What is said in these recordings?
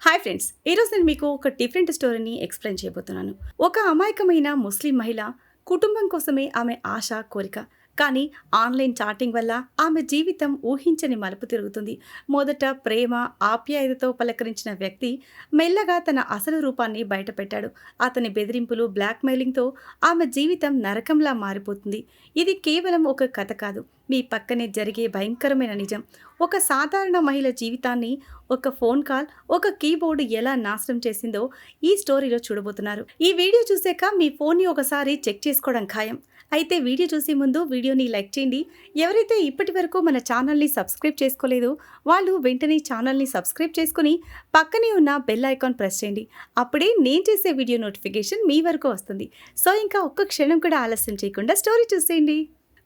Hi friends! ఈరోజు నేను మీకు ఒక డిఫరెంట్ స్టోరీని ఎక్స్‌ప్లెయిన్ చేయబోతున్నాను. ఒక అమాయకమైన ముస్లిం మహిళ కుటుంబం కోసమే ఆమె ఆశ, కోరిక. కానీ ఆన్‌లైన్ చాటింగ్ వల్ల ఆమె జీవితం ఊహించని మలుపు తిరుగుతుంది. మొదట ప్రేమ, ఆప్యాయతతో పలకరించిన వ్యక్తి మెల్లగా తన అసలు రూపాన్ని బయటపెట్టాడు. అతని బెదిరింపులు, బ్లాక్‌మెయిలింగ్‌తో ఆమె జీవితం నరకంలా మారిపోతుంది. ఇది కేవలం ఒక కథ కాదు. మీ పక్కనే జరిగే భయంకరమైన నిజం. ఒక సాధారణ మహిళ జీవితాన్ని ఒక ఫోన్ కాల్, ఒక కీబోర్డ్ ఎలా నాశనం చేసిందో ఈ స్టోరీలో చూడబోతున్నారు. ఈ వీడియో చూసాక మీ ఫోన్‌ని ఒకసారి చెక్ చేసుకోవడం ఖాయం. అయితే వీడియో చూసే ముందు వీడియోని లైక్ చేయండి. ఎవరైతే ఇప్పటివరకు మన ఛానల్‌ని సబ్స్క్రైబ్ చేసుకోలేదో వాళ్ళు వెంటనే ఛానల్‌ని సబ్స్క్రైబ్ చేసుకొని పక్కనే ఉన్న బెల్ ఐకాన్ ప్రెస్ చేయండి. అప్పుడే నేను చేసే వీడియో నోటిఫికేషన్ మీ వరకు వస్తుంది. సో ఇంకా ఒక్క క్షణం కూడా ఆలస్యం చేయకుండా స్టోరీ చూసేయండి.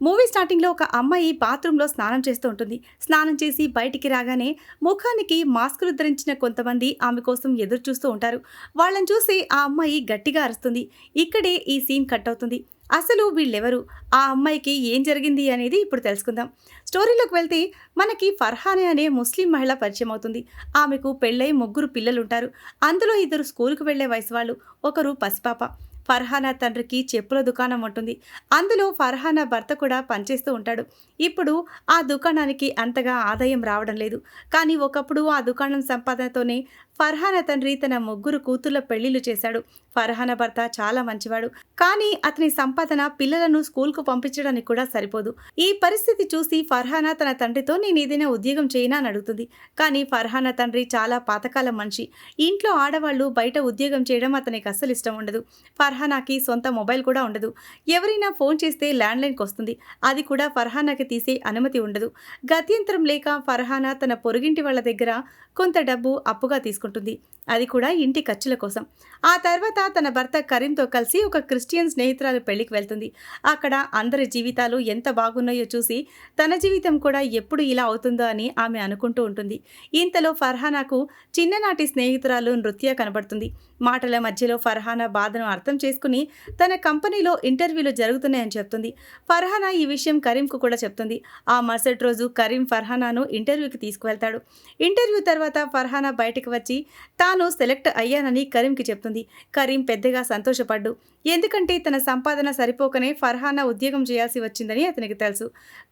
మూవీ స్టార్టింగ్‌లో ఒక అమ్మాయి బాత్రూంలో స్నానం చేస్తూ ఉంటుంది. స్నానం చేసి బయటికి రాగానే ముఖానికి మాస్కులు ధరించిన కొంతమంది ఆమె కోసం ఎదురు చూస్తూ ఉంటారు. వాళ్ళని చూసి ఆ అమ్మాయి గట్టిగా అరుస్తుంది. ఇక్కడే ఈ సీన్ కట్ అవుతుంది. అసలు వీళ్ళెవరు? ఆ అమ్మాయికి ఏం జరిగింది అనేది ఇప్పుడు తెలుసుకుందాం. స్టోరీలోకి వెళ్తే మనకి ఫర్హానా అనే ముస్లిం మహిళ పరిచయం అవుతుంది. ఆమెకు పెళ్ళై 3 పిల్లలుంటారు. అందులో 2 స్కూలుకు వెళ్లే వయసు వాళ్ళు, ఒకరు పసిపాప. ఫర్హానా తండ్రికి చెప్పుల దుకాణం ఉంటుంది. అందులో ఫర్హానా భర్త కూడా పనిచేస్తూ ఉంటాడు. ఇప్పుడు ఆ దుకాణానికి అంతగా ఆదాయం రావడం లేదు. కానీ ఒకప్పుడు ఆ దుకాణం సంపాదనతోనే ఫర్హానా తండ్రి తన 3 కూతుర్ల పెళ్లిళ్లు చేశాడు. ఫర్హానా భర్త చాలా మంచివాడు. కానీ అతని సంపాదన పిల్లలను స్కూల్కు పంపించడానికి కూడా సరిపోదు. ఈ పరిస్థితి చూసి ఫర్హానా తన తండ్రితో నేను ఏదైనా ఉద్యోగం చేయనా అని అడుగుతుంది. కానీ ఫర్హానా తండ్రి చాలా పాతకాలం మనిషి. ఇంట్లో ఆడవాళ్లు బయట ఉద్యోగం చేయడం అతనికి అస్సలు ఇష్టం ఉండదు. ఫర్హానాకి సొంత మొబైల్ కూడా ఉండదు. ఎవరైనా ఫోన్ చేస్తే ల్యాండ్లైన్కి వస్తుంది. అది కూడా ఫర్హానాకి తీసే అనుమతి ఉండదు. గత్యంతరం లేక ఫర్హానా తన పొరుగింటి వాళ్ళ దగ్గర కొంత డబ్బు అప్పుగా తీసుకుంటుంది. అది కూడా ఇంటి ఖర్చుల కోసం. ఆ తర్వాత తన భర్త కరీంతో కలిసి ఒక క్రిస్టియన్ స్నేహితురాలు పెళ్లికి వెళ్తుంది. అక్కడ అందరి జీవితాలు ఎంత బాగున్నాయో చూసి తన జీవితం కూడా ఎప్పుడు ఇలా అవుతుందో అని ఆమె అనుకుంటూ ఉంటుంది. ఇంతలో ఫర్హానాకు చిన్ననాటి స్నేహితురాలు నృత్య కనబడుతుంది. మాటల మధ్యలో ఫర్హానా బాధను అర్థం చేసుకుని తన కంపెనీలో ఇంటర్వ్యూలు జరుగుతున్నాయని చెప్తుంది. ఫర్హానా ఈ విషయం కరీంకు కూడా చెప్తుంది. ఆ మరుసటి రోజు కరీం ఫర్హానాను ఇంటర్వ్యూకి తీసుకువెళ్తాడు. ఇంటర్వ్యూ తర్వాత ఫర్హానా బయటకు వచ్చి తాను సెలెక్ట్ అయ్యానని కరీంకి చెప్తుంది. కరీం పెద్దగా సంతోషపడ్డు. ఎందుకంటే తన సంపాదన సరిపోకనే ఫర్హానా ఉద్యోగం చేయాల్సి వచ్చిందని అతనికి తెలుసు.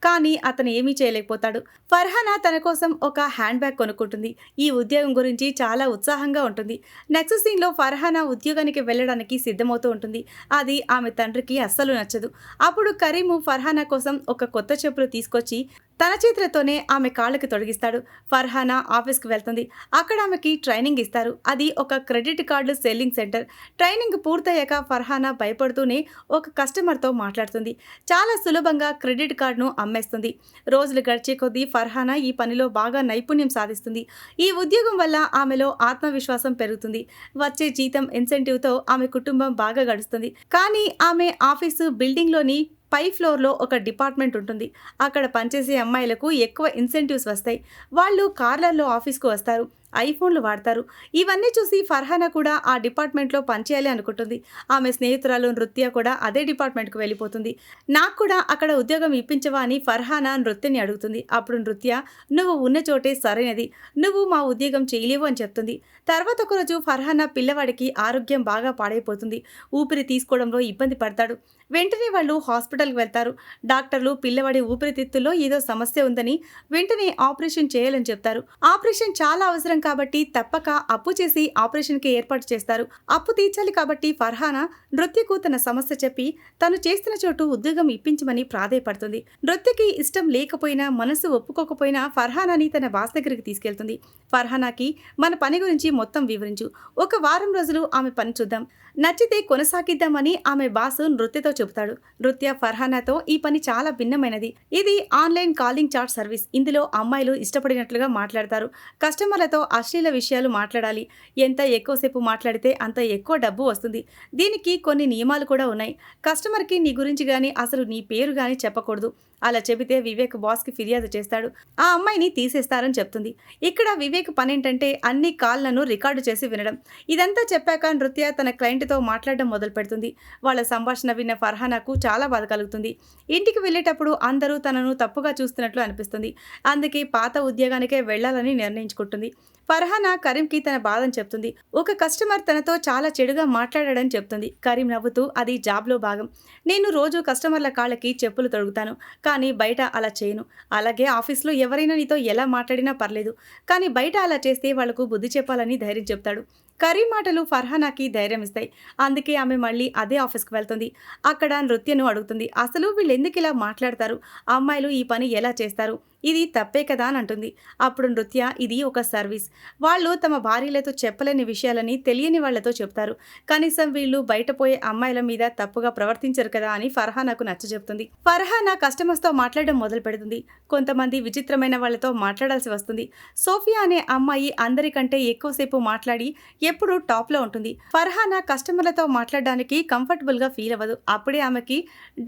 కానీ అతను ఏమీ చేయలేకపోతాడు. ఫర్హానా తన కోసం ఒక హ్యాండ్ బ్యాగ్ కొనుక్కుంటుంది. ఈ ఉద్యోగం గురించి చాలా ఉత్సాహంగా ఉంటుంది. నెక్స్ట్ సీన్లో ఫర్హానా ఉద్యోగానికి వెళ్ళడానికి సిద్ధమవుతూ ఉంటుంది. అది ఆమె తండ్రికి అస్సలు నచ్చదు. అప్పుడు కరీము ఫర్హానా కోసం ఒక కొత్త చెప్పులు తీసుకొచ్చి తన చేతులతోనే ఆమె కాళ్ళకి తొడిగిస్తాడు. ఫర్హానా ఆఫీస్కి వెళ్తుంది. అక్కడ ఆమెకి ట్రైనింగ్ ఇస్తారు. అది ఒక credit card selling centre. Training పూర్తయ్యాక ఫర్హానా భయపడుతూనే ఒక కస్టమర్తో మాట్లాడుతుంది. చాలా సులభంగా క్రెడిట్ కార్డును అమ్మేస్తుంది. రోజులు గడిచే కొద్దీ ఫర్హానా ఈ పనిలో బాగా నైపుణ్యం సాధిస్తుంది. ఈ ఉద్యోగం వల్ల ఆమెలో ఆత్మవిశ్వాసం పెరుగుతుంది. వచ్చే జీతం ఇన్సెంటివ్తో ఆమె కుటుంబం బాగా గడుస్తుంది. కానీ ఆమె ఆఫీసు బిల్డింగ్లోని పై ఫ్లోర్లో ఒక డిపార్ట్మెంట్ ఉంటుంది. అక్కడ పనిచేసే అమ్మాయిలకు ఎక్కువ ఇన్సెంటివ్స్ వస్తాయి. వాళ్ళు కార్లలో ఆఫీస్కు వస్తారు. ఐఫోన్లు వాడతారు. ఇవన్నీ చూసి ఫర్హానా కూడా ఆ డిపార్ట్మెంట్లో పనిచేయాలి అనుకుంటుంది. ఆమె స్నేహితురాలు నృత్య కూడా అదే డిపార్ట్మెంట్కు వెళ్ళిపోతుంది. నాకు కూడా అక్కడ ఉద్యోగం ఇప్పించవా అని ఫర్హానా నృత్యని అడుగుతుంది. అప్పుడు నృత్య, నువ్వు ఉన్న చోటే సరైనది, నువ్వు మా ఉద్యోగం చేయలేవు అని చెప్తుంది. తర్వాత ఒకరోజు ఫర్హానా పిల్లవాడికి ఆరోగ్యం బాగా పాడైపోతుంది. ఊపిరి తీసుకోవడంలో ఇబ్బంది పడతాడు. వెంటనే వాళ్ళు హాస్పిటల్కి వెళ్తారు. డాక్టర్లు పిల్లవాడి ఊపిరితిత్తుల్లో ఏదో సమస్య ఉందని వెంటనే ఆపరేషన్ చేయాలని చెప్తారు. ఆపరేషన్ చాలా అవసరం కాబట్టి తప్పక అప్పు చేసి ఆపరేషన్కి ఏర్పాటు చేస్తారు. అప్పు తీర్చాలి కాబట్టి ఫర్హానా నృత్యకు తన సమస్య చెప్పి తను చేస్తున్న చోటు ఉద్యోగం ఇప్పించమని ప్రాధేయపడుతుంది. నృత్యకి ఇష్టం లేకపోయినా, మనసు ఒప్పుకోకపోయినా ఫర్హానాని తన బాస్ దగ్గరికి తీసుకెళ్తుంది. ఫర్హానాకి మన పని గురించి మొత్తం వివరించు, ఒక వారం రోజులు ఆమె పని చూద్దాం, నచ్చితే కొనసాగిద్దామని ఆమె బాస్ నృత్యతో చెబుతాడు. నృత్య ఫర్హానాతో ఈ పని చాలా భిన్నమైనది. ఇది ఆన్లైన్ కాలింగ్ చాట్ సర్వీస్. ఇందులో అమ్మాయిలు ఇష్టపడినట్లుగా మాట్లాడతారు. కస్టమర్లతో అశ్లీల విషయాలు మాట్లాడాలి. ఎంత ఎక్కువసేపు మాట్లాడితే అంత ఎక్కువ డబ్బు వస్తుంది. దీనికి కొన్ని నియమాలు కూడా ఉన్నాయి. కస్టమర్కి నీ గురించి కానీ అసలు నీ పేరు కానీ చెప్పకూడదు. అలా చెబితే వివేక్ బాస్కి ఫిర్యాదు చేస్తాడు. ఆ అమ్మాయిని తీసేస్తారని చెప్తుంది. ఇక్కడ వివేక్ పనేంటంటే అన్ని కాల్లను రికార్డు చేసి వినడం. ఇదంతా చెప్పాక నృత్య తన క్లయింట్తో మాట్లాడడం మొదలు పెడుతుంది. వాళ్ళ సంభాషణ విన్న ఫర్హానాకు చాలా బాధ కలుగుతుంది. ఇంటికి వెళ్ళేటప్పుడు అందరూ తనను తప్పుగా చూస్తున్నట్లు అనిపిస్తుంది. అందుకే పాత ఉద్యోగానికే వెళ్లాలని నిర్ణయించుకుంటుంది. ఫర్హానా కరీంకి తన బాధను చెప్తుంది. ఒక కస్టమర్ తనతో చాలా చెడుగా మాట్లాడాడని చెప్తుంది. కరీం నవ్వుతూ అది జాబ్లో భాగం. నేను రోజు కస్టమర్ల కాళ్ళకి చెప్పులు తొడుగుతాను, కానీ బయట అలా చేయను. అలాగే ఆఫీస్లో ఎవరైనా నీతో ఎలా మాట్లాడినా పర్లేదు, కానీ బయట అలా చేస్తే వాళ్లకు బుద్ధి చెప్పాలని ధైర్యం చెప్తాడు. కరీం మాటలు ఫర్హానాకి ధైర్యం ఇస్తాయి. అందుకే ఆమె మళ్ళీ అదే ఆఫీస్కి వెళ్తుంది. అక్కడ నృత్యను అడుగుతుంది, అసలు వీళ్ళు ఎందుకు ఇలా మాట్లాడతారు, అమ్మాయిలు ఈ పని ఎలా చేస్తారు, ఇది తప్పే కదా అని అంటుంది. అప్పుడు నృత్య, ఇది ఒక సర్వీస్, వాళ్ళు తమ భార్యలతో చెప్పలేని విషయాలని తెలియని వాళ్లతో చెప్తారు, కనీసం వీళ్ళు బయటపోయే అమ్మాయిల మీద తప్పుగా ప్రవర్తించరు కదా అని ఫర్హానాకు నచ్చజెప్తుంది. ఫర్హానా కస్టమర్స్తో మాట్లాడడం మొదలు పెడుతుంది. కొంతమంది విచిత్రమైన వాళ్లతో మాట్లాడాల్సి వస్తుంది. సోఫియా అనే అమ్మాయి అందరికంటే ఎక్కువసేపు మాట్లాడి ఎప్పుడు టాప్లో ఉంటుంది. ఫర్హానా కస్టమర్లతో మాట్లాడడానికి కంఫర్టబుల్గా ఫీల్ అవ్వదు. అప్పుడే ఆమెకి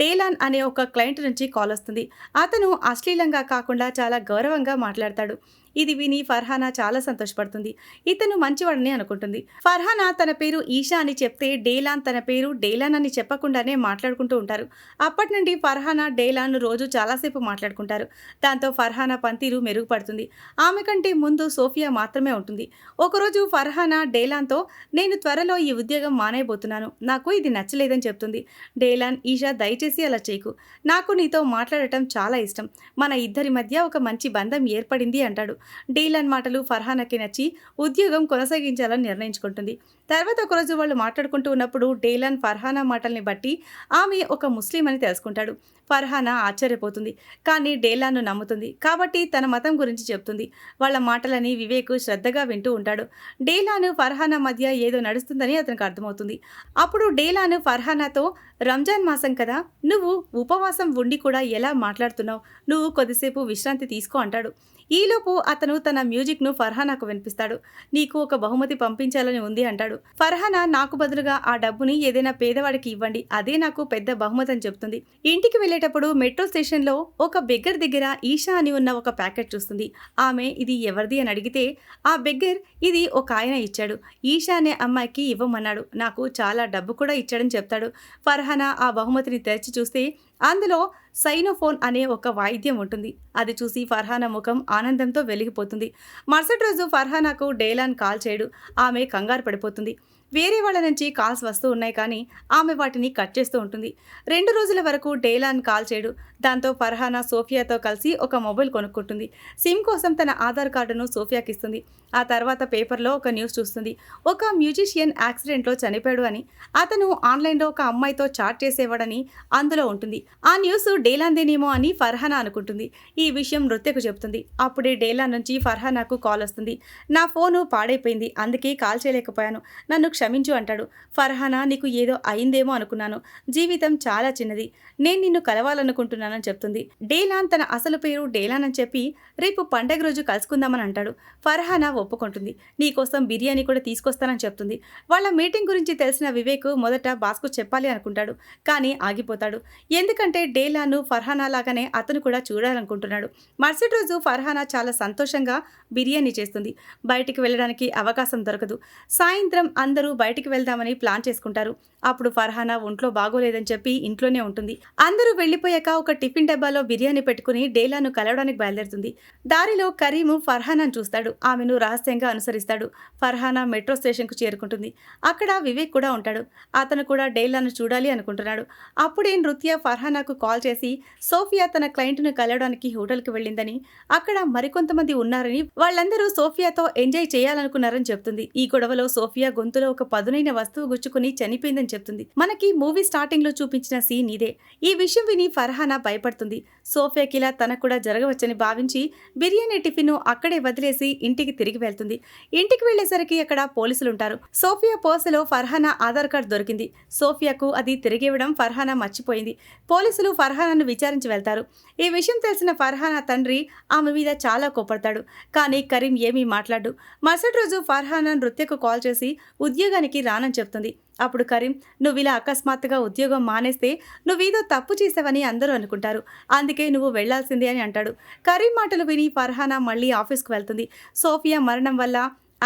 డేలాన్ అనే ఒక క్లయింట్ నుంచి కాల్ వస్తుంది. అతను అశ్లీలంగా కాకుండా చాలా గౌరవంగా మాట్లాడతాడు. ఇది విని ఫర్హానా చాలా సంతోషపడుతుంది. ఇతను మంచివాడని అనుకుంటుంది. ఫర్హానా తన పేరు ఈషా అని చెప్తే డేలాన్ తన పేరు డేలాన్ అని చెప్పకుండానే మాట్లాడుకుంటూ ఉంటారు. అప్పటి నుండి ఫర్హానా డేలాన్ రోజు చాలాసేపు మాట్లాడుకుంటారు. దాంతో ఫర్హానా పనితీరు మెరుగుపడుతుంది. ఆమె కంటే ముందు సోఫియా మాత్రమే ఉంటుంది. ఒకరోజు ఫర్హానా డేలాన్తో, నేను త్వరలో ఈ ఉద్యోగం మానేయబోతున్నాను, నాకు ఇది నచ్చలేదని చెప్తుంది. డేలాన్, ఈషా దయచేసి అలా చేయకు, నాకు నీతో మాట్లాడటం చాలా ఇష్టం, మన ఇద్దరి మధ్య ఒక మంచి బంధం ఏర్పడింది అంటాడు. డేలాన్ మాటలు ఫర్హానాకి నచ్చి ఉద్యోగం కొనసాగించాలని నిర్ణయించుకుంటుంది. తర్వాత ఒకరోజు వాళ్ళు మాట్లాడుకుంటూ ఉన్నప్పుడు డేలాన్ ఫర్హానా మాటల్ని బట్టి ఆమె ఒక ముస్లిం అని తెలుసుకుంటాడు. ఫర్హానా ఆశ్చర్యపోతుంది, కానీ డేలాన్ను నమ్ముతుంది. కాబట్టి తన మతం గురించి చెప్తుంది. వాళ్ళ మాటలని వివేక్ శ్రద్ధగా వింటూ ఉంటాడు. డేలాన్ ఫర్హానా మధ్య ఏదో నడుస్తుందని అతనికి అర్థమవుతుంది. అప్పుడు డేలాన్ ఫర్హానాతో, రంజాన్ మాసం కదా, నువ్వు ఉపవాసం ఉండి కూడా ఎలా మాట్లాడుతున్నావు, నువ్వు కొద్దిసేపు విశ్రాంతి తీసుకో అంటాడు. ఈలోపు అతను తన మ్యూజిక్ను ఫర్హానాకు వినిపిస్తాడు. నీకు ఒక బహుమతి పంపించాలని ఉంది అంటాడు. ఫర్హానా, నాకు బదులుగా ఆ డబ్బుని ఏదైనా పేదవాడికి ఇవ్వండి, అదే నాకు పెద్ద బహుమతి అని చెప్తుంది. ఇంటికి వెళ్ళేటప్పుడు మెట్రో స్టేషన్లో ఒక బెగ్గర్ దగ్గర ఈషా అని ఉన్న ఒక ప్యాకెట్ చూస్తుంది. ఆమె ఇది ఎవరిది అని అడిగితే ఆ బెగ్గర్, ఇది ఒక ఆయన ఇచ్చాడు, ఈషా అనే అమ్మాయికి ఇవ్వమన్నాడు, నాకు చాలా డబ్బు కూడా ఇచ్చాడని చెప్తాడు. ఫర్హానా ఆ బహుమతిని తెరిచి చూస్తే అందులో సైనోఫోన్ అనే ఒక వాయిద్యం ఉంటుంది. అది చూసి ఫర్హానా ముఖం ఆనందంతో వెలిగిపోతుంది. మరుసటి రోజు ఫర్హానాకు డేలాన్ కాల్ చేయడు. ఆమె కంగారు పడిపోతుంది. వేరే వాళ్ళ నుంచి కాల్స్ వస్తూ ఉన్నాయి, కానీ ఆమె వాటిని కట్ చేస్తూ ఉంటుంది. 2 రోజుల వరకు డేలాన్ కాల్ చేయడు. దాంతో ఫర్హానా సోఫియాతో కలిసి ఒక మొబైల్ కొనుక్కుంటుంది. సిమ్ కోసం తన ఆధార్ కార్డును సోఫియాకి ఇస్తుంది. ఆ తర్వాత పేపర్లో ఒక న్యూస్ చూస్తుంది. ఒక మ్యూజిషియన్ యాక్సిడెంట్లో చనిపోయాడు అని, అతను ఆన్లైన్లో ఒక అమ్మాయితో చాట్ చేసేవాడని అందులో ఉంటుంది. ఆ న్యూస్ డేలాన్దేనేమో అని ఫర్హానా అనుకుంటుంది. ఈ విషయం నృత్యకు చెప్తుంది. అప్పుడే డేలాన్ నుంచి ఫర్హానాకు కాల్ వస్తుంది. నా ఫోను పాడైపోయింది, అందుకే కాల్ చేయలేకపోయాను, నన్ను క్షమించు అంటాడు. ఫర్హానా, నీకు ఏదో అయిందేమో అనుకున్నాను, జీవితం చాలా చిన్నది, నేను నిన్ను కలవాలనుకుంటున్నానని చెప్తుంది. డేలాన్ తన అసలు పేరు డేలాన్ అని చెప్పి రేపు పండగ రోజు కలుసుకుందామని అంటాడు. ఫర్హానా ఒప్పుకుంటుంది. నీకోసం బిర్యానీ కూడా తీసుకొస్తానని చెప్తుంది. వాళ్ళ మీటింగ్ గురించి తెలిసిన వివేక్ మొదట బాస్కు చెప్పాలి అనుకుంటాడు, కానీ ఆగిపోతాడు. ఎందుకంటే డేలాన్ను ఫర్హానా లాగానే అతను కూడా చూడాలనుకుంటున్నాడు. మరుసటి రోజు ఫర్హానా చాలా సంతోషంగా బిర్యానీ చేస్తుంది. బయటికి వెళ్ళడానికి అవకాశం దొరకదు. సాయంత్రం అందరూ బయటికి వెళ్దామని ప్లాన్ చేసుకుంటారు. అప్పుడు ఫర్హానా ఒంట్లో బాగోలేదని చెప్పి ఇంట్లోనే ఉంటుంది. అందరూ వెళ్లిపోయాక ఒక టిఫిన్ డబ్బాలో బిర్యానీ పెట్టుకుని డేలాను కలవడానికి బయలుదేరుతుంది. దారిలో కరీము ఫర్హానాను చూస్తాడు. ఆమెను రహస్యంగా అనుసరిస్తాడు. ఫర్హానా మెట్రో స్టేషన్కు చేరుకుంటుంది. అక్కడ వివేక్ కూడా ఉంటాడు. అతను కూడా డేలాను చూడాలి అనుకుంటున్నాడు. అప్పుడే నృత్య ఫర్హానాకు కాల్ చేసి సోఫియా తన క్లయింట్ను కలవడానికి హోటల్కి వెళ్ళిందని, అక్కడ మరికొంతమంది ఉన్నారని, వాళ్ళందరూ సోఫియాతో ఎంజాయ్ చేయాలనుకున్నారని చెప్తుంది. ఈ గొడవలో సోఫియా గొంతులో ఒక పదునైన వస్తువు గుచ్చుకుని చనిపోయిందని చెప్తుంది. మనకి మూవీ స్టార్టింగ్ లో చూపించిన సీన్ ఇదే. ఈ విషయం విని ఫర్హానా భయపడుతుంది. సోఫియాకిలా తనకు కూడా జరగవచ్చని భావించి బిర్యానీ టిఫిన్ అక్కడే వదిలేసి ఇంటికి తిరిగి వెళ్తుంది. ఇంటికి వెళ్లేసరికి అక్కడ పోలీసులు ఉంటారు. సోఫియా పర్సులో ఫర్హానా ఆధార్ కార్డు దొరికింది. సోఫియాకు అది తిరిగివ్వడం ఫర్హానా మర్చిపోయింది. పోలీసులు ఫర్హానాను విచారించి వెళ్తారు. ఈ విషయం తెలిసిన ఫర్హానా తండ్రి ఆమె మీద చాలా కోపడతాడు. కానీ కరీం ఏమీ మాట్లాడు. మరుసటి రోజు ఫర్హానా నృత్యకు కాల్ చేసి ఉద్యోగం ఉద్యోగానికి రానని చెప్తుంది. అప్పుడు కరీం, నువ్విలా అకస్మాత్తుగా ఉద్యోగం మానేస్తే నువ్వేదో తప్పు చేసావని అందరూ అనుకుంటారు. అందుకే నువ్వు వెళ్లాల్సిందే అని అంటాడు. కరీం మాటలు విని ఫర్హానా మళ్ళీ ఆఫీస్కు వెళ్తుంది. సోఫియా మరణం వల్ల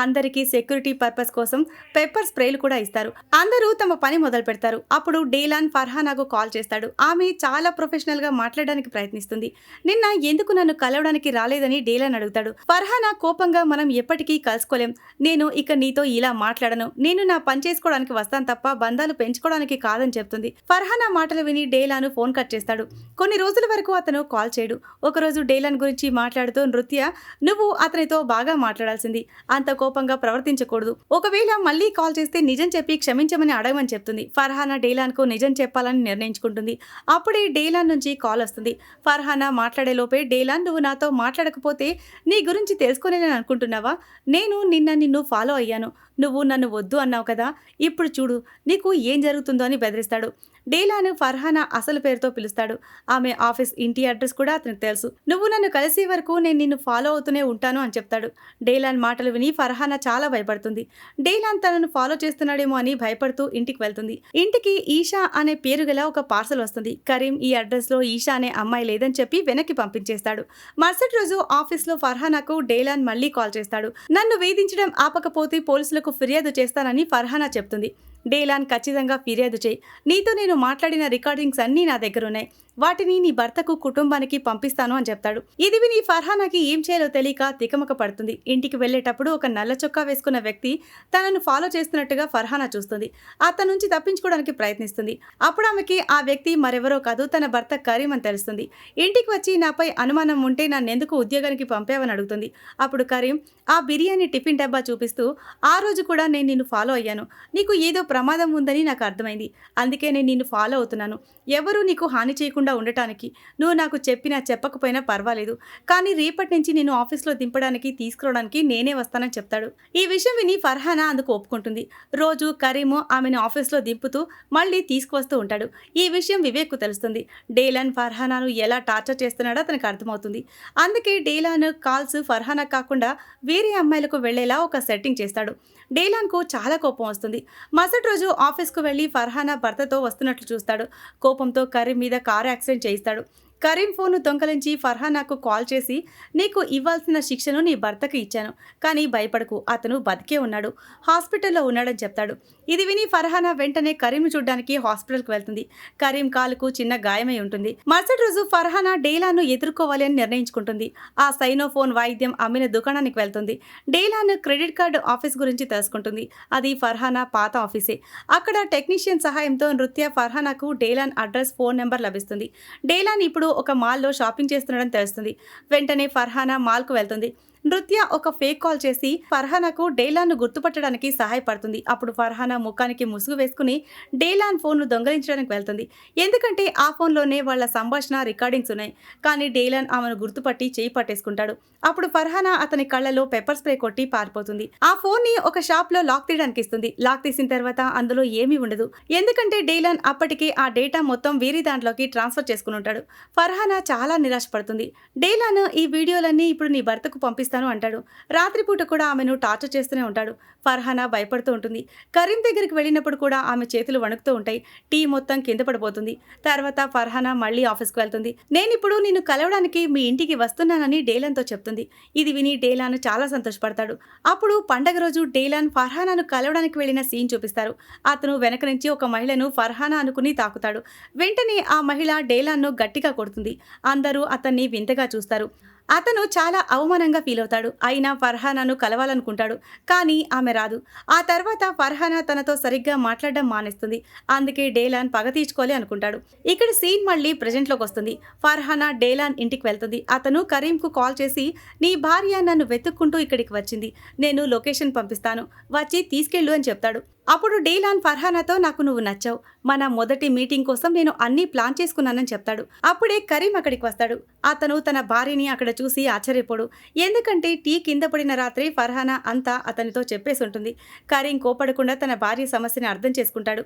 అందరికీ సెక్యూరిటీ పర్పస్ కోసం పెప్పర్ స్ప్రేలు కూడా ఇస్తారు. అందరూ తమ పని మొదలు పెడతారు. అప్పుడు డేలాన్ ఫర్హానాకు కాల్ చేస్తాడు. ఆమె చాలా ప్రొఫెషనల్ గా మాట్లాడడానికి ప్రయత్నిస్తుంది. నిన్న ఎందుకు నన్ను కలవడానికి రాలేదని డేలాన్ అడుగుతాడు. ఫర్హానా కోపంగా, మనం ఎప్పటికీ కలుసుకోలేం, నేను ఇక నీతో ఇలా మాట్లాడను, నేను నా పని చేసుకోవడానికి వస్తాను తప్ప బంధాలు పెంచుకోవడానికి కాదని చెప్తుంది. ఫర్హానా మాటలు విని డేలాన్ ఫోన్ కట్ చేస్తాడు. కొన్ని రోజుల వరకు అతను కాల్ చేయడు. ఒకరోజు డేలాన్ గురించి మాట్లాడుతూ నృత్య, నువ్వు అతనితో బాగా మాట్లాడాల్సింది, అంత కోపంగా ప్రవర్తించకూడదు, ఒకవేళ మళ్ళీ కాల్ చేస్తే నిజం చెప్పి క్షమించమని అడగమని చెప్తుంది. ఫర్హానా డేలాన్కు నిజం చెప్పాలని నిర్ణయించుకుంటుంది. అప్పుడే డేలాన్ నుంచి కాల్ వస్తుంది. ఫర్హానా మాట్లాడే లోపే డేలాన్, నువ్వు నాతో మాట్లాడకపోతే నీ గురించి తెలుసుకోలేనని అనుకుంటున్నావా? నేను నిన్ను ఫాలో అయ్యాను, నువ్వు నన్ను వద్దు అన్నావు కదా, ఇప్పుడు చూడు నీకు ఏం జరుగుతుందో అని బెదిరిస్తాడు. డేలాన్ ఫర్హానా అసలు పేరుతో పిలుస్తాడు. ఆమె ఆఫీస్ ఇంటి అడ్రస్ కూడా అతనికి తెలుసు. నువ్వు నన్ను కలిసే వరకు నేను నిన్ను ఫాలో అవుతూనే ఉంటాను అని చెప్తాడు. డేలాన్ మాటలు విని ఫర్హానా చాలా భయపడుతుంది. డేలాన్ తనను ఫాలో చేస్తున్నాడేమో అని భయపడుతూ ఇంటికి వెళ్తుంది. ఇంటికి ఈషా అనే పేరు గల ఒక పార్సల్ వస్తుంది. కరీం ఈ అడ్రస్ లో ఈషా అనే అమ్మాయి లేదని చెప్పి వెనక్కి పంపించేస్తాడు. మరుసటి రోజు ఆఫీస్లో ఫర్హానాకు డేలాన్ మళ్ళీ కాల్ చేస్తాడు. నన్ను వేధించడం ఆపకపోతే పోలీసులకు ఫిర్యాదు చేస్తానని ఫర్హానా చెప్తుంది. డేలాన్, ఖచ్చితంగా ఫిర్యాదు చేయి, నీతో నేను మాట్లాడిన రికార్డింగ్స్ అన్నీ నా దగ్గర ఉన్నాయి, వాటిని నీ భర్తకు కుటుంబానికి పంపిస్తాను అని చెప్తాడు. ఇది విని ఫర్హానాకి ఏం చేయాలో తెలియక తికమక పడుతుంది. ఇంటికి వెళ్లేటప్పుడు ఒక నల్ల చొక్కా వేసుకున్న వ్యక్తి తనను ఫాలో చేస్తున్నట్టుగా ఫర్హానా చూస్తుంది. అతని నుంచి తప్పించుకోవడానికి ప్రయత్నిస్తుంది. అప్పుడు ఆమెకి ఆ వ్యక్తి మరెవరో కాదు, తన భర్త కరీం అని తెలుస్తుంది. ఇంటికి వచ్చి నాపై అనుమానం ఉంటే నన్నెందుకు ఉద్యోగానికి పంపావని అడుగుతుంది. అప్పుడు కరీం ఆ బిర్యానీ టిఫిన్ డబ్బా చూపిస్తూ, ఆ రోజు కూడా నేను నిన్ను ఫాలో అయ్యాను, నీకు ఏదో ప్రమాదం ఉందని నాకు అర్థమైంది, అందుకే నేను నిన్ను ఫాలో అవుతున్నాను, ఎవరూ నీకు హాని చేయకుండా ఉండటానికి, నువ్వు నాకు చెప్పినా చెప్పకపోయినా పర్వాలేదు, కానీ రేపటి నుంచి నేను ఆఫీస్లో దింపడానికి తీసుకురావడానికి నేనే వస్తానని చెప్తాడు. ఈ విషయం విని ఫర్హానా అందుకు ఒప్పుకుంటుంది. రోజు కరీము ఆమెను ఆఫీస్లో దింపుతూ మళ్ళీ తీసుకువస్తూ ఉంటాడు. ఈ విషయం వివేక్కు తెలుస్తుంది. డేలాన్ ఫర్హానాను ఎలా టార్చర్ చేస్తున్నాడో అతనికి అర్థమవుతుంది. అందుకే డేలాన్ కాల్స్ ఫర్హానా కాకుండా వేరే అమ్మాయిలకు వెళ్లేలా ఒక సెట్టింగ్ చేస్తాడు. డేలాన్కు చాలా కోపం వస్తుంది. మరుసటి రోజు ఆఫీస్కు వెళ్లి ఫర్హానా భర్తతో వస్తున్నట్లు చూస్తాడు. కోపంతో కరీం మీద కారు యాక్సిడెంట్ చేయిస్తాడు. కరీం ఫోన్ను దొంగలించి ఫర్హానాకు కాల్ చేసి, నీకు ఇవ్వాల్సిన శిక్షను నీ భర్తకు ఇచ్చాను, కానీ భయపడకు, అతను బతికే ఉన్నాడు, హాస్పిటల్లో ఉన్నాడని చెప్తాడు. ఇది విని ఫర్హానా వెంటనే కరీంను చూడ్డానికి హాస్పిటల్కి వెళ్తుంది. కరీం కాలుకు చిన్న గాయమై ఉంటుంది. మరుసటి రోజు ఫర్హానా డేలాన్ను ఎదుర్కోవాలి అని నిర్ణయించుకుంటుంది. ఆ సైనోఫోన్ వాయిద్యం అమ్మిన దుకాణానికి వెళ్తుంది. డేలాన్ క్రెడిట్ కార్డు ఆఫీస్ గురించి తెలుసుకుంటుంది. అది ఫర్హానా పాత ఆఫీసే. అక్కడ టెక్నీషియన్ సహాయంతో నృత్య ఫర్హానాకు డేలాన్ అడ్రస్, ఫోన్ నెంబర్ లభిస్తుంది. డేలాన్ ఇప్పుడు ఒక మాల్లో షాపింగ్ చేస్తున్నాడని తెలుస్తుంది. వెంటనే ఫర్హానా మాల్కు వెళ్తుంది. నృత్య ఒక ఫేక్ కాల్ చేసి ఫర్హానాకు డేలాన్ను గుర్తుపట్టడానికి సహాయపడుతుంది. అప్పుడు ఫర్హానా ముఖానికి ముసుగు వేసుకుని డేలాన్ ఫోన్ను దొంగలించడానికి వెళ్తుంది. ఎందుకంటే ఆ ఫోన్లోనే వాళ్ళ సంభాషణ రికార్డింగ్స్ ఉన్నాయి. కానీ డేలాన్ ఆమెను గుర్తుపట్టి చేయి పట్టేసుకుంటాడు. అప్పుడు ఫర్హానా అతని కళ్ళలో పెప్పర్ స్ప్రే కొట్టి పారిపోతుంది. ఆ ఫోన్ని ఒక షాప్లో లాక్ తీయడానికి ఇస్తుంది. లాక్ తీసిన తర్వాత అందులో ఏమీ ఉండదు. ఎందుకంటే డేలాన్ అప్పటికే ఆ డేటా మొత్తం వేరే దాంట్లోకి ట్రాన్స్ఫర్ చేసుకుని ఉంటాడు. ఫర్హానా చాలా నిరాశపడుతుంది. డేలాన్ ఈ వీడియోలన్నీ ఇప్పుడు నీ భర్తకు పంపిస్తాను అంటాడు. రాత్రిపూట కూడా ఆమెను టార్చర్ చేస్తూనే ఉంటాడు. ఫర్హానా భయపడుతూ ఉంటుంది. కరీం దగ్గరికి వెళ్ళినప్పుడు కూడా ఆమె చేతులు వణుకుతూ ఉంటాయి. టీ మొత్తం కింద పడిపోతుంది. తర్వాత ఫర్హానా మళ్ళీ ఆఫీస్కి వెళ్తుంది. నేనిప్పుడు నిన్ను కలవడానికి మీ ఇంటికి వస్తున్నానని డేలాన్తో చెప్తుంది. ఇది విని డేలాన్ చాలా సంతోషపడతాడు. అప్పుడు పండగ రోజు డేలాన్ ఫర్హానాను కలవడానికి వెళ్ళిన సీన్ చూపిస్తారు. అతను వెనక నుంచి ఒక మహిళను ఫర్హానా అనుకుని తాకుతాడు. వెంటనే ఆ మహిళ డేలాన్ను గట్టిగా కొడుతుంది. అందరూ అతన్ని వింతగా చూస్తారు. అతను చాలా అవమానంగా ఫీల్ అవుతాడు. అయినా ఫర్హానాను కలవాలనుకుంటాడు, కానీ ఆమె రాదు. ఆ తర్వాత ఫర్హానా తనతో సరిగ్గా మాట్లాడడం మానేస్తుంది. అందుకే డేలాన్ పగ తీర్చుకోవాలి అనుకుంటాడు. ఇక్కడ సీన్ మళ్ళీ ప్రెజెంట్లోకి వస్తుంది. ఫర్హానా డేలాన్ ఇంటికి వెళ్తుంది. అతను కరీంకు కాల్ చేసి, నీ భార్య నన్ను వెతుక్కుంటూ ఇక్కడికి వచ్చింది, నేను లొకేషన్ పంపిస్తాను, వచ్చి తీసుకెళ్ళు అని చెప్తాడు. అప్పుడు డేలాన్ ఫర్హానాతో, నాకు నువ్వు నచ్చావు, మన మొదటి మీటింగ్ కోసం నేను అన్నీ ప్లాన్ చేసుకున్నానని చెప్తాడు. అప్పుడే కరీం అక్కడికి వస్తాడు. అతను తన భార్యని అక్కడ చూసి ఆశ్చర్యపోడు. ఎందుకంటే టీ కింద పడిన రాత్రి ఫర్హానా అంతా అతనితో చెప్పేసి ఉంటుంది. కరీం కోపడకుండా తన భార్య సమస్యని అర్థం చేసుకుంటాడు.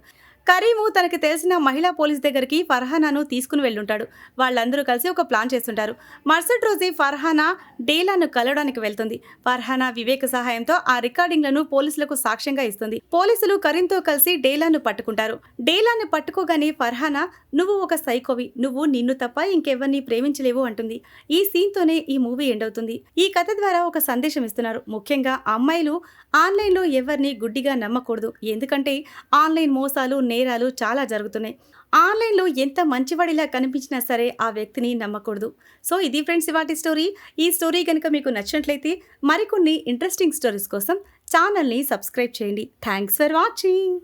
కరీము తనకి తెలిసిన మహిళా పోలీస్ దగ్గరికి ఫర్హానాను తీసుకుని వెళ్ళుంటాడు. వాళ్ళందరూ కలిసి ఒక ప్లాన్ చేస్తుంటారు. మరుసటి రోజే ఫర్హానా డేలాను కలవడానికి వెళ్తుంది. ఫర్హానా వివేక్ సహాయంతో ఆ రికార్డింగ్లను పోలీసులకు సాక్ష్యంగా ఇస్తుంది. పోలీసులు కరీంతో కలిసి డేలాను పట్టుకుంటారు. డేలాను పట్టుకోగానే ఫర్హానా, నువ్వు ఒక సైకోవి, నువ్వు నిన్ను తప్ప ఇంకెవరిని ప్రేమించలేవు అంటుంది. ఈ సీన్తోనే ఈ మూవీ ఎండ్ అవుతుంది. ఈ కథ ద్వారా ఒక సందేశం ఇస్తున్నారు. ముఖ్యంగా అమ్మాయిలు ఆన్లైన్లో ఎవరిని గుడ్డిగా నమ్మకూడదు. ఎందుకంటే ఆన్లైన్ మోసాలు, నేరాలు చాలా జరుగుతున్నాయి. ఆన్లైన్లో ఎంత మంచివాడిలా కనిపించినా సరే ఆ వ్యక్తిని నమ్మకూడదు. సో ఇది ఫ్రెండ్స్ ఇవాటి స్టోరీ. ఈ స్టోరీ కనుక మీకు నచ్చినట్లయితే మరికొన్ని ఇంట్రెస్టింగ్ స్టోరీస్ కోసం ఛానల్ని సబ్స్క్రైబ్ చేయండి. Thanks for watching.